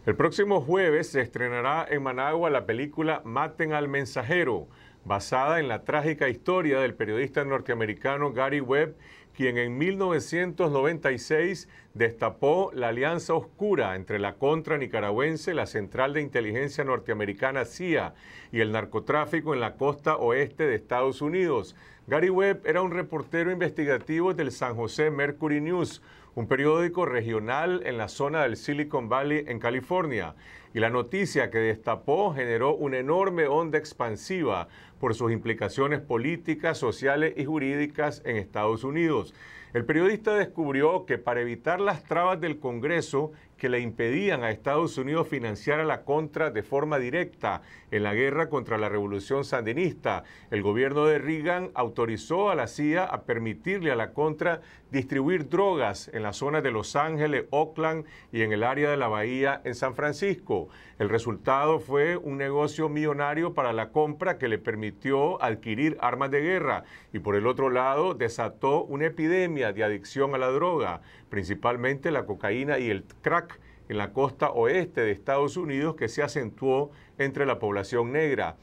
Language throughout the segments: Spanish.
El próximo jueves se estrenará en Managua la película Maten al Mensajero, basada en la trágica historia del periodista norteamericano Gary Webb, quien en 1996 destapó la alianza oscura entre la Contra nicaragüense, la Central de Inteligencia norteamericana CIA y el narcotráfico en la costa oeste de Estados Unidos. Gary Webb era un reportero investigativo del San Jose Mercury News, un periódico regional en la zona del Silicon Valley en California. Y la noticia que destapó generó una enorme onda expansiva por sus implicaciones políticas, sociales y jurídicas en Estados Unidos. El periodista descubrió que para evitar las trabas del Congreso que le impedían a Estados Unidos financiar a la Contra de forma directa en la guerra contra la revolución sandinista, el gobierno de Reagan autorizó a la CIA a permitirle a la Contra distribuir drogas en las zonas de Los Ángeles, Oakland y en el área de la Bahía en San Francisco. El resultado fue un negocio millonario para la Contra que le permitió adquirir armas de guerra y por el otro lado desató una epidemia de adicción a la droga, principalmente la cocaína y el crack en la costa oeste de Estados Unidos, que se acentuó entre la población negra.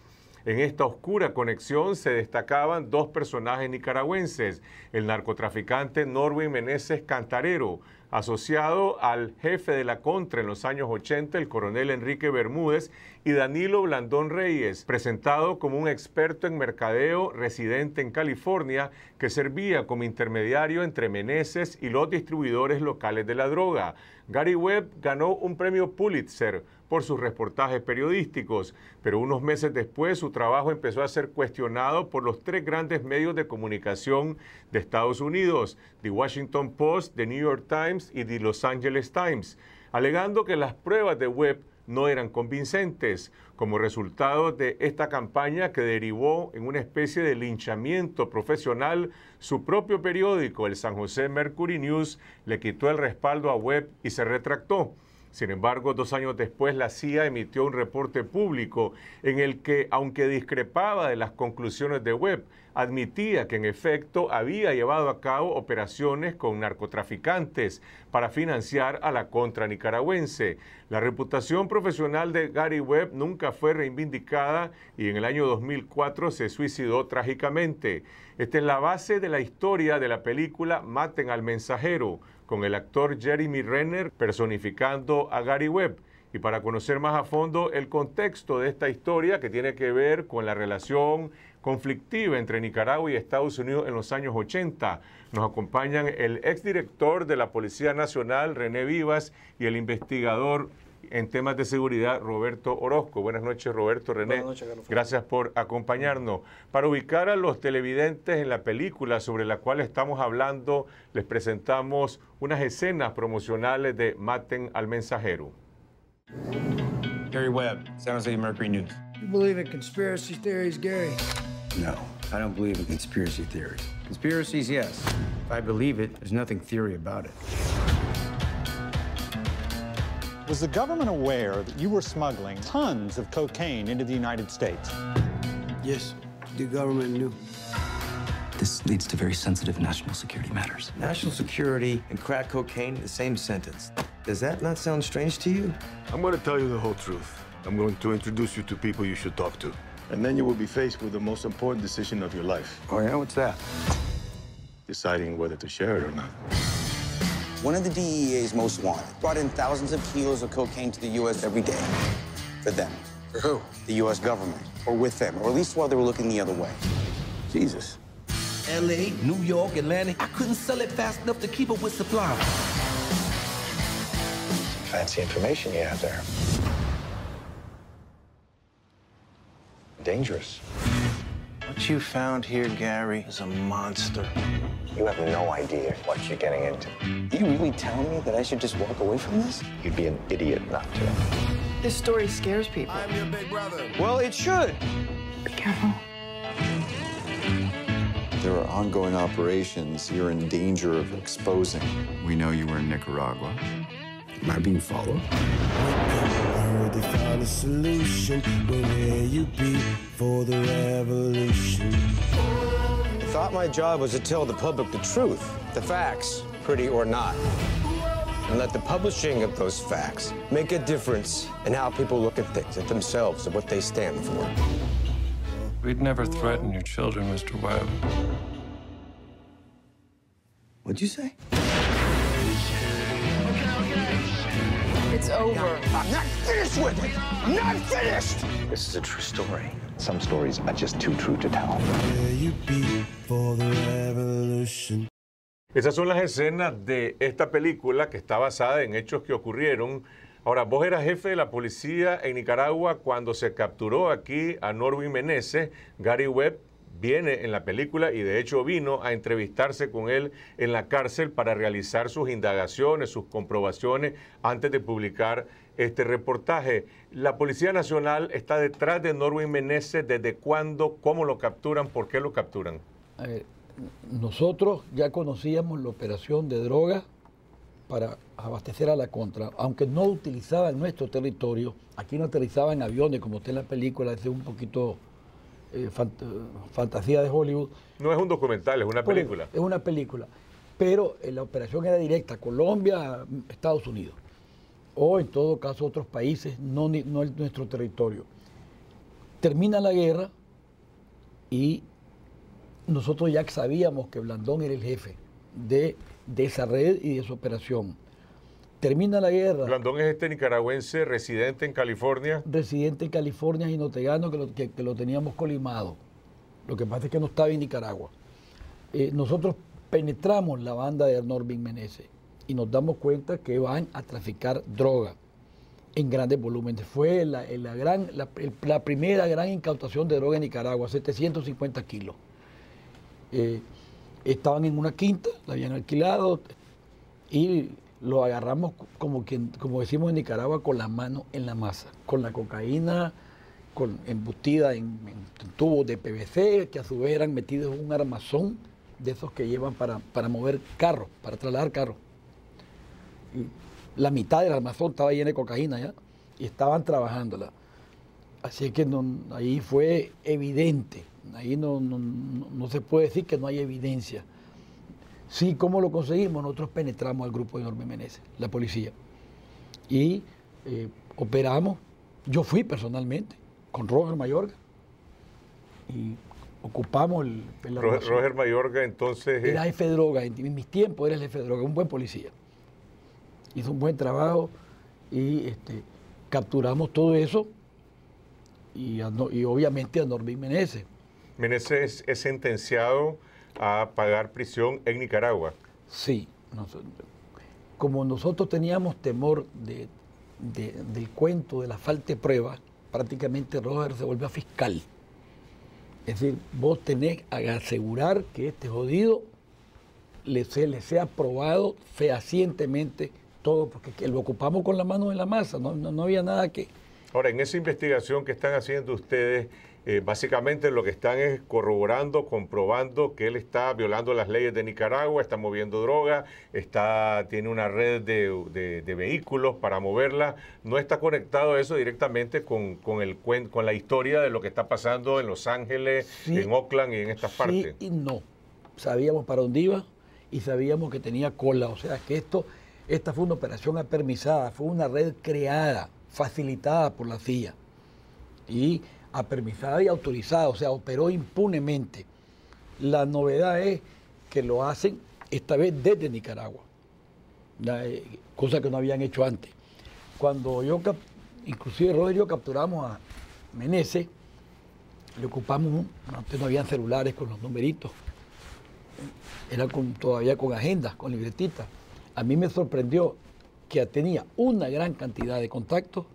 En esta oscura conexión se destacaban dos personajes nicaragüenses, el narcotraficante Norwin Meneses Cantarero, asociado al jefe de la Contra en los años 80, el coronel Enrique Bermúdez, y Danilo Blandón Reyes, presentado como un experto en mercadeo residente en California, que servía como intermediario entre Meneses y los distribuidores locales de la droga. Gary Webb ganó un premio Pulitzer por sus reportajes periodísticos, pero unos meses después su trabajo empezó a ser cuestionado por los tres grandes medios de comunicación de Estados Unidos, The Washington Post, The New York Times y The Los Angeles Times, alegando que las pruebas de Webb no eran convincentes, como resultado de esta campaña que derivó en una especie de linchamiento profesional. Su propio periódico, el San Jose Mercury News, le quitó el respaldo a Webb y se retractó. Sin embargo, 2 años después, la CIA emitió un reporte público en el que, aunque discrepaba de las conclusiones de Webb, admitía que en efecto había llevado a cabo operaciones con narcotraficantes para financiar a la Contra nicaragüense. La reputación profesional de Gary Webb nunca fue reivindicada y en el año 2004 se suicidó trágicamente. Esta es la base de la historia de la película Maten al Mensajero, con el actor Jeremy Renner personificando a Gary Webb. Y para conocer más a fondo el contexto de esta historia que tiene que ver con la relación conflictiva entre Nicaragua y Estados Unidos en los años 80, nos acompañan el exdirector de la Policía Nacional, René Vivas, y el investigador en temas de seguridad, Roberto Orozco. Buenas noches, Roberto, René. Buenas noches, Carlos. Gracias por acompañarnos. Para ubicar a los televidentes en la película sobre la cual estamos hablando, les presentamos unas escenas promocionales de Maten al Mensajero. Gary Webb, San Jose Mercury News. You believe in conspiracy theories, Gary? No, I don't believe in conspiracy theories. Conspiracies, yes. If I believe it, there's nothing theory about it. Was the government aware that you were smuggling tons of cocaine into the United States? Yes, the government knew. This leads to very sensitive national security matters. National security and crack cocaine, the same sentence. Does that not sound strange to you? I'm going to tell you the whole truth. I'm going to introduce you to people you should talk to. And then you will be faced with the most important decision of your life. Oh, yeah? What's that? Deciding whether to share it or not. One of the DEA's most wanted brought in thousands of kilos of cocaine to the U.S. every day. For them. For who? The U.S. government. Or with them. Or at least while they were looking the other way. Jesus. L.A., New York, Atlanta. I couldn't sell it fast enough to keep up with supply. Fancy information you have there. Dangerous. What you found here, Gary, is a monster. You have no idea what you're getting into. You really telling me that I should just walk away from this? You'd be an idiot not to. This story scares people. I'm your big brother. Well, it should. Be careful. There are ongoing operations you're in danger of exposing. We know you were in Nicaragua. Am I being followed? I heard they found a solution. Where you be for the revolution? Thought my job was to tell the public the truth, the facts, pretty or not. And let the publishing of those facts make a difference in how people look at things, at themselves, at what they stand for. We'd never threaten your children, Mr. Webb. What'd you say? It's over. I'm not finished with it! Not finished! This is a true story. Some stories are just too true to tell. Esas son las escenas de esta película que está basada en hechos que ocurrieron. Ahora, vos eras jefe de la policía en Nicaragua cuando se capturó aquí a Norvin Meneses. Gary Webb viene en la película y de hecho vino a entrevistarse con él en la cárcel para realizar sus indagaciones, sus comprobaciones antes de publicar este reportaje. La Policía Nacional está detrás de Norvin Meneses. ¿Desde cuándo? ¿Cómo lo capturan? ¿Por qué lo capturan? Nosotros ya conocíamos la operación de droga para abastecer a la contra, aunque no utilizaban nuestro territorio. Aquí no aterrizaban aviones, como está en la película, es un poquito fantasía de Hollywood. No es un documental, es una película. Es una película, pero la operación era directa, Colombia, Estados Unidos, o en todo caso otros países, no nuestro territorio. Termina la guerra y nosotros ya sabíamos que Blandón era el jefe de esa red y de esa operación. Termina la guerra. Blandón es este nicaragüense residente en California. Residente en California, jinotegano, que lo teníamos colimado. Lo que pasa es que no estaba en Nicaragua. Nosotros penetramos la banda de Norvin Meneses y nos damos cuenta que van a traficar droga en grandes volúmenes. Fue la primera gran incautación de droga en Nicaragua, 750 kilos. Estaban en una quinta, la habían alquilado y lo agarramos como decimos en Nicaragua, con la mano en la masa, con la cocaína embutida en tubos de PVC, que a su vez eran metidos en un armazón de esos que llevan para mover carros, para trasladar carros. Y la mitad del armazón estaba llena de cocaína ya, y estaban trabajándola. Así que ahí fue evidente, ahí no se puede decir que no hay evidencia. Sí, ¿cómo lo conseguimos? Nosotros penetramos al grupo de Norvin Meneses, la policía, y operamos. Yo fui personalmente con Roger Mayorga y ocupamos Roger Mayorga entonces... Era jefe de droga, en mis tiempos era el jefe de droga, un buen policía. Hizo un buen trabajo y capturamos todo eso y obviamente a Norvin Meneses. Meneses es sentenciado a pagar prisión en Nicaragua. Sí. Como nosotros teníamos temor del cuento de la falta de pruebas, prácticamente Roger se volvió fiscal. Es decir, vos tenés que asegurar que este jodido le sea probado fehacientemente todo, porque lo ocupamos con la mano en la masa, no había nada que... Ahora, en esa investigación que están haciendo ustedes, básicamente lo que están es corroborando, comprobando que él está violando las leyes de Nicaragua, está moviendo droga, tiene una red de vehículos para moverla. No está conectado eso directamente con la historia de lo que está pasando en Los Ángeles, sí, en Oakland y en estas partes. Sí y no. Sabíamos para dónde iba y sabíamos que tenía cola. O sea, que esta fue una operación apermisada, fue una red creada, facilitada por la CIA. Y apermisada y autorizada, o sea, operó impunemente. La novedad es que lo hacen esta vez desde Nicaragua, cosa que no habían hecho antes. Cuando inclusive Roger y yo capturamos a Meneses, le ocupamos, antes no habían celulares con los numeritos, era todavía con agendas, con libretitas. A mí me sorprendió que tenía una gran cantidad de contactos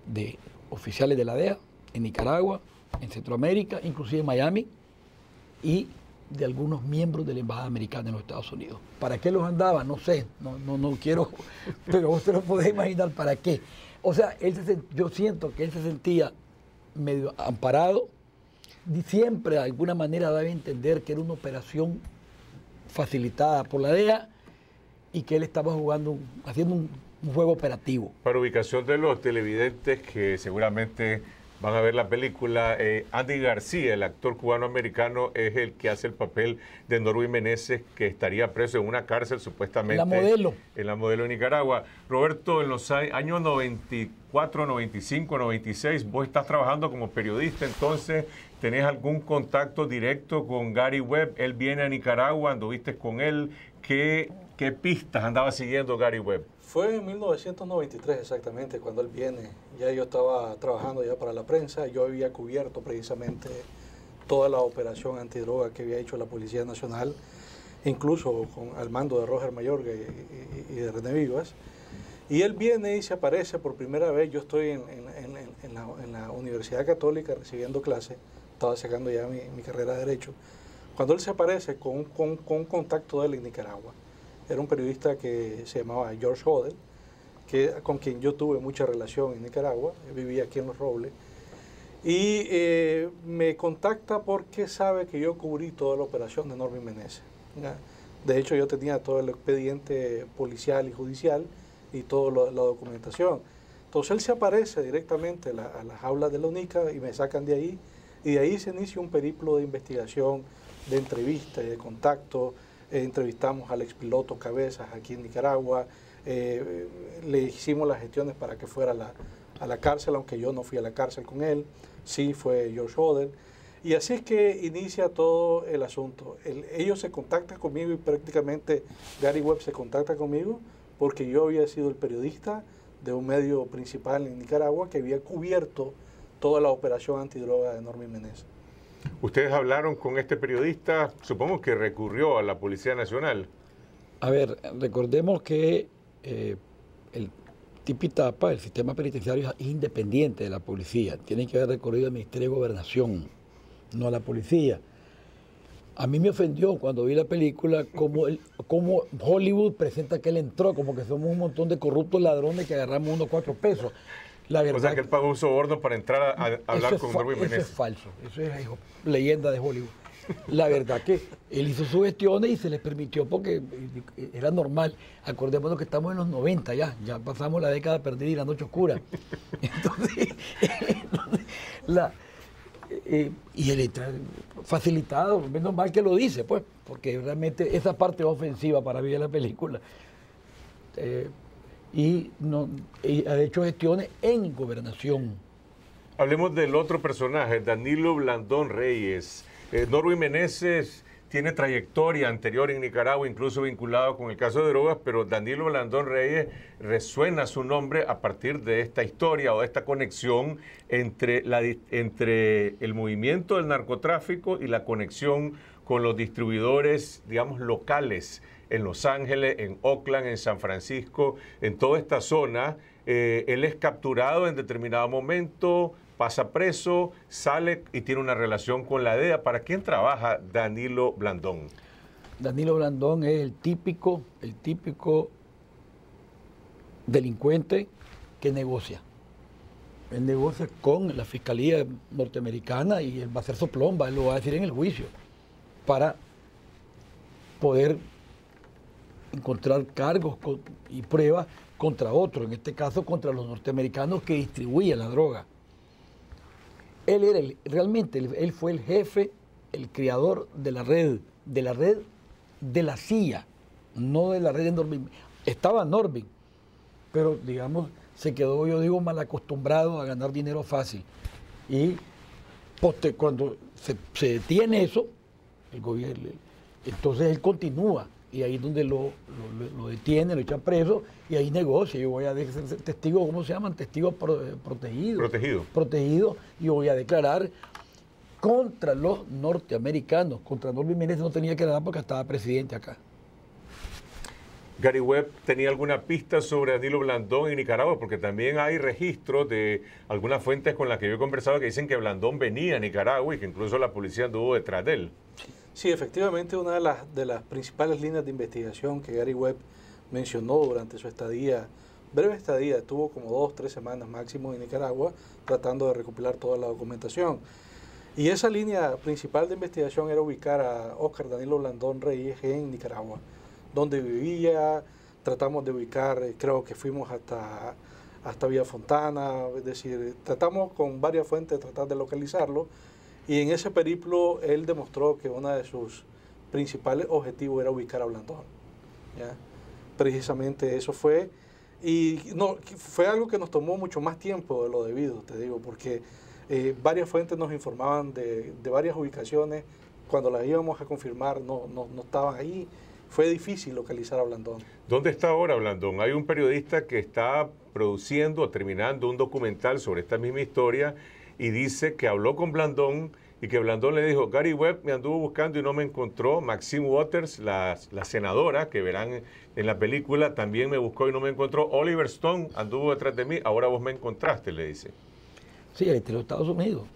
de oficiales de la DEA, en Nicaragua, en Centroamérica, inclusive en Miami, y de algunos miembros de la Embajada Americana en los Estados Unidos. ¿Para qué los andaba? No sé, no quiero, pero vos te lo podés imaginar para qué. O sea, yo siento que él se sentía medio amparado, y siempre de alguna manera daba a entender que era una operación facilitada por la DEA y que él estaba haciendo un juego operativo. Para ubicación de los televidentes que seguramente van a ver la película. Andy García, el actor cubano-americano, es el que hace el papel de Norby Meneses, que estaría preso en una cárcel supuestamente. La modelo. En la modelo de Nicaragua. Roberto, en los años 94, 95, 96, vos estás trabajando como periodista, entonces, ¿tenés algún contacto directo con Gary Webb? Él viene a Nicaragua, anduviste con él. ¿Qué pistas andaba siguiendo Gary Webb? Fue en 1993 exactamente cuando él viene. Ya yo estaba trabajando ya para la prensa. Yo había cubierto precisamente toda la operación antidroga que había hecho la Policía Nacional, incluso al mando de Roger Mayorga y de René Vivas. Y él viene y se aparece por primera vez. Yo estoy en la Universidad Católica recibiendo clases. Estaba sacando ya mi carrera de Derecho. Cuando él se aparece con un contacto de él en Nicaragua. Era un periodista que se llamaba George Hodel, con quien yo tuve mucha relación en Nicaragua, vivía aquí en Los Robles, y me contacta porque sabe que yo cubrí toda la operación de Norby Meneses. De hecho, yo tenía todo el expediente policial y judicial y toda la documentación. Entonces él se aparece directamente a las aulas de la UNICA y me sacan de ahí, y de ahí se inicia un periplo de investigación, de entrevista y de contacto. Entrevistamos al expiloto Cabezas aquí en Nicaragua, le hicimos las gestiones para que fuera a la cárcel, aunque yo no fui a la cárcel con él, sí fue George Hodel. Y así es que inicia todo el asunto. Ellos se contactan conmigo y prácticamente Gary Webb se contacta conmigo porque yo había sido el periodista de un medio principal en Nicaragua que había cubierto toda la operación antidroga de Norby Meneses. Ustedes hablaron con este periodista, supongo que recurrió a la Policía Nacional. A ver, recordemos que el Tipitapa, el sistema penitenciario, es independiente de la policía. Tiene que haber recorrido al Ministerio de Gobernación, no a la policía. A mí me ofendió cuando vi la película cómo Hollywood presenta que él entró, como que somos un montón de corruptos ladrones que agarramos unos 4 pesos. La verdad, o sea, que él pagó un soborno para entrar a hablar con Norby Meneses. Eso es falso, eso es leyenda de Hollywood. La verdad que él hizo sus gestiones y se les permitió porque era normal. Acordémonos que estamos en los 90 ya pasamos la década perdida y la noche oscura. Entonces y él está facilitado, menos mal que lo dice, pues, porque realmente esa parte es ofensiva para mí de la película. Y ha hecho gestiones en gobernación. Hablemos del otro personaje, Danilo Blandón Reyes. Norby Meneses tiene trayectoria anterior en Nicaragua, incluso vinculado con el caso de drogas, pero Danilo Blandón Reyes resuena su nombre a partir de esta historia o de esta conexión entre el movimiento del narcotráfico y la conexión con los distribuidores, digamos, locales en Los Ángeles, en Oakland, en San Francisco, en toda esta zona. Él es capturado en determinado momento, pasa preso, sale y tiene una relación con la DEA. ¿Para quién trabaja Danilo Blandón? Danilo Blandón es el típico delincuente que negocia. Él negocia con la Fiscalía norteamericana y él va a hacer soplomba, él lo va a decir en el juicio, para poder encontrar cargos y pruebas contra otros, en este caso contra los norteamericanos que distribuían la droga. Él era realmente él fue el jefe, el creador de la red de la CIA, no de la red de Norby. Estaba Norby, pero digamos se quedó, yo digo, mal acostumbrado a ganar dinero fácil. Y cuando se detiene eso, el gobierno, entonces él continúa. Y ahí es donde lo detienen, lo echan preso y ahí negocia. Yo voy a ser testigo, ¿cómo se llaman? Testigos protegidos. Protegido. Y voy a declarar contra los norteamericanos. Contra Norby Meneses no tenía que declarar porque estaba presidente acá. Gary Webb tenía alguna pista sobre Danilo Blandón en Nicaragua, porque también hay registros de algunas fuentes con las que yo he conversado que dicen que Blandón venía a Nicaragua y que incluso la policía anduvo detrás de él. Sí, efectivamente, una de las principales líneas de investigación que Gary Webb mencionó durante su estadía, breve estadía, estuvo como 2 o 3 semanas máximo en Nicaragua tratando de recopilar toda la documentación. Y esa línea principal de investigación era ubicar a Oscar Danilo Blandón Reyes en Nicaragua, donde vivía. Tratamos de ubicar, creo que fuimos hasta hasta Villa Fontana, es decir, tratamos con varias fuentes de tratar de localizarlo, y en ese periplo él demostró que uno de sus principales objetivos era ubicar a Blandón. ¿Ya? Precisamente eso fue, y no, fue algo que nos tomó mucho más tiempo de lo debido, te digo, porque varias fuentes nos informaban de varias ubicaciones, cuando las íbamos a confirmar no estaban ahí. Fue difícil localizar a Blandón. ¿Dónde está ahora Blandón? Hay un periodista que está produciendo o terminando un documental sobre esta misma historia y dice que habló con Blandón y que Blandón le dijo, Gary Webb me anduvo buscando y no me encontró. Maxine Waters, la senadora que verán en la película, también me buscó y no me encontró. Oliver Stone anduvo detrás de mí, ahora vos me encontraste, le dice. Sí, de los Estados Unidos.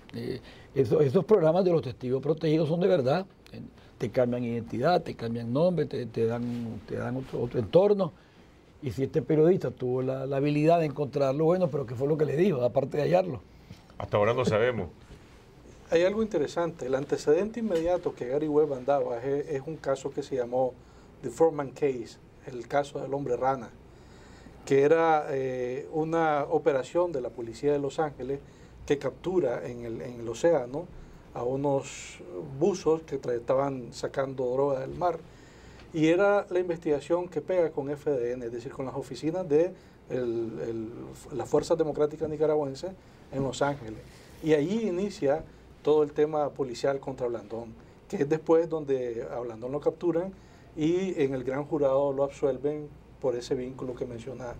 Esos programas de los testigos protegidos son de verdad. Te cambian identidad, te cambian nombre, te dan otro entorno. Y si este periodista tuvo la habilidad de encontrarlo, bueno, pero ¿qué fue lo que le dijo, aparte de hallarlo? Hasta ahora no sabemos. Hay algo interesante. El antecedente inmediato que Gary Webb andaba es un caso que se llamó The Foreman Case, el caso del hombre rana, que era una operación de la policía de Los Ángeles que captura en el océano a unos buzos que estaban sacando droga del mar. Y era la investigación que pega con FDN, es decir, con las oficinas de las Fuerzas Democráticas Nicaragüenses en Los Ángeles. Y allí inicia todo el tema policial contra Blandón, que es después donde a Blandón lo capturan y en el gran jurado lo absuelven por ese vínculo que menciona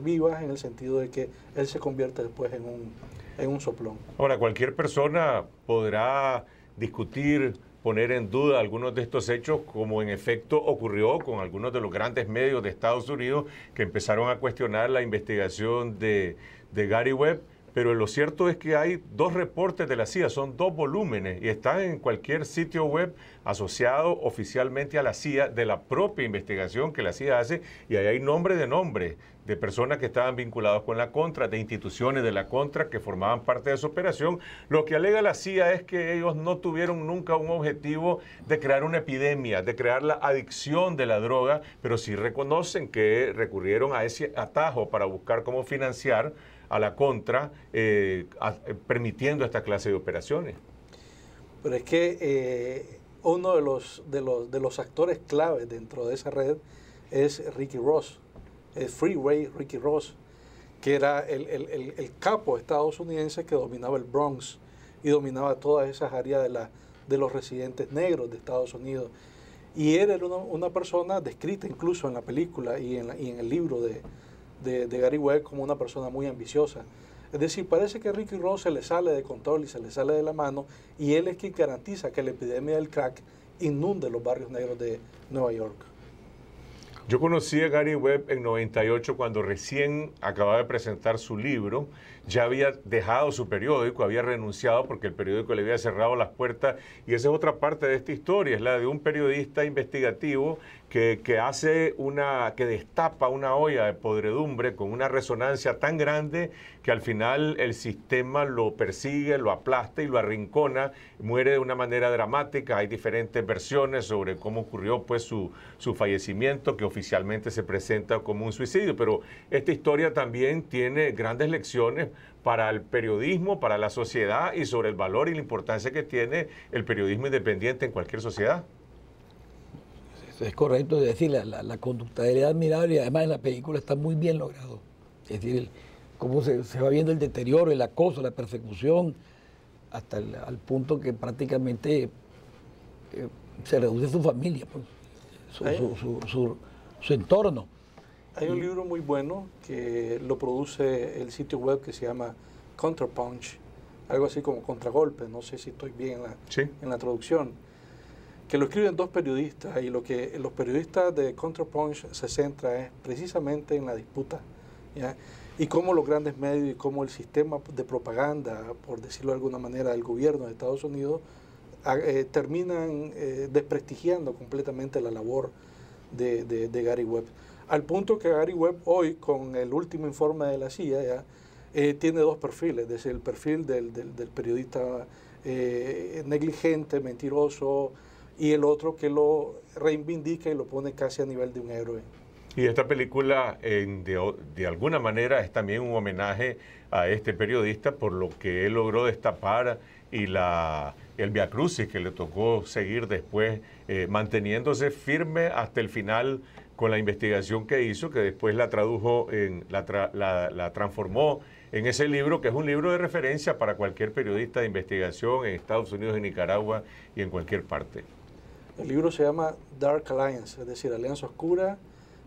Vivas, en el sentido de que él se convierte después en un soplón. Ahora, cualquier persona podrá discutir, poner en duda algunos de estos hechos, como en efecto ocurrió con algunos de los grandes medios de Estados Unidos que empezaron a cuestionar la investigación de Gary Webb, pero lo cierto es que hay 2 reportes de la CIA, son 2 volúmenes y están en cualquier sitio web asociado oficialmente a la CIA de la propia investigación que la CIA hace, y ahí hay nombre de personas que estaban vinculadas con la Contra, de instituciones de la Contra que formaban parte de esa operación. Lo que alega la CIA es que ellos no tuvieron nunca un objetivo de crear una epidemia, de crear la adicción de la droga, pero sí reconocen que recurrieron a ese atajo para buscar cómo financiar a la Contra, permitiendo esta clase de operaciones. Pero es que uno de los actores claves dentro de esa red es Ricky Ross, el Freeway Ricky Ross, que era el capo estadounidense que dominaba el Bronx y dominaba todas esas áreas de los residentes negros de Estados Unidos. Y él era una persona descrita incluso en la película y en el libro de Gary Webb como una persona muy ambiciosa. Es decir, parece que a Ricky Ross se le sale de control y se le sale de la mano, y él es quien garantiza que la epidemia del crack inunde los barrios negros de Nueva York. Yo conocí a Gary Webb en 98 cuando recién acababa de presentar su libro. Ya había dejado su periódico, había renunciado porque el periódico le había cerrado las puertas, y esa es otra parte de esta historia, es la de un periodista investigativo que destapa una olla de podredumbre con una resonancia tan grande que al final el sistema lo persigue, lo aplasta y lo arrincona, muere de una manera dramática. Hay diferentes versiones sobre cómo ocurrió pues su fallecimiento, que oficialmente se presenta como un suicidio, pero esta historia también tiene grandes lecciones para el periodismo, para la sociedad, y sobre el valor y la importancia que tiene el periodismo independiente en cualquier sociedad. Es correcto, es decir, la conductualidad admirable, y además en la película está muy bien logrado. Es decir, cómo se va viendo el deterioro, el acoso, la persecución, hasta al punto que prácticamente se reduce su familia, pues, su entorno. Hay un libro muy bueno que lo produce el sitio web que se llama Counterpunch, algo así como contragolpe, no sé si estoy bien en la traducción, que lo escriben 2 periodistas, y lo que los periodistas de Counterpunch se centra es precisamente en la disputa, ¿ya? Y cómo los grandes medios y cómo el sistema de propaganda, por decirlo de alguna manera, del gobierno de Estados Unidos terminan desprestigiando completamente la labor de Gary Webb. Al punto que Gary Webb hoy, con el último informe de la CIA, tiene 2 perfiles, es decir, el perfil del periodista negligente, mentiroso, y el otro que lo reivindica y lo pone casi a nivel de un héroe. Y esta película, de alguna manera, es también un homenaje a este periodista por lo que él logró destapar y el viacrucis que le tocó seguir después, manteniéndose firme hasta el final con la investigación que hizo, que después la tradujo, la transformó en ese libro, que es un libro de referencia para cualquier periodista de investigación en Estados Unidos, en Nicaragua y en cualquier parte. El libro se llama Dark Alliance, es decir, Alianza Oscura,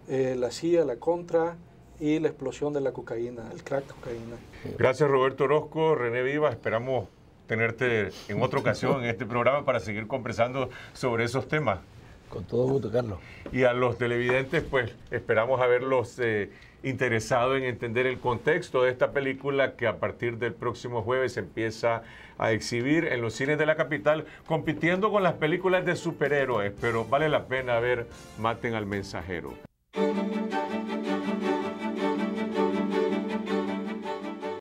la CIA, la Contra y la explosión de la cocaína, el crack cocaína. Gracias, Roberto Orozco. René Vivas, esperamos tenerte en otra ocasión en este programa para seguir conversando sobre esos temas. Con todo gusto, Carlos. Y a los televidentes, pues esperamos haberlos interesado en entender el contexto de esta película que a partir del próximo jueves empieza a exhibir en los cines de la capital, compitiendo con las películas de superhéroes, pero vale la pena ver Maten al Mensajero.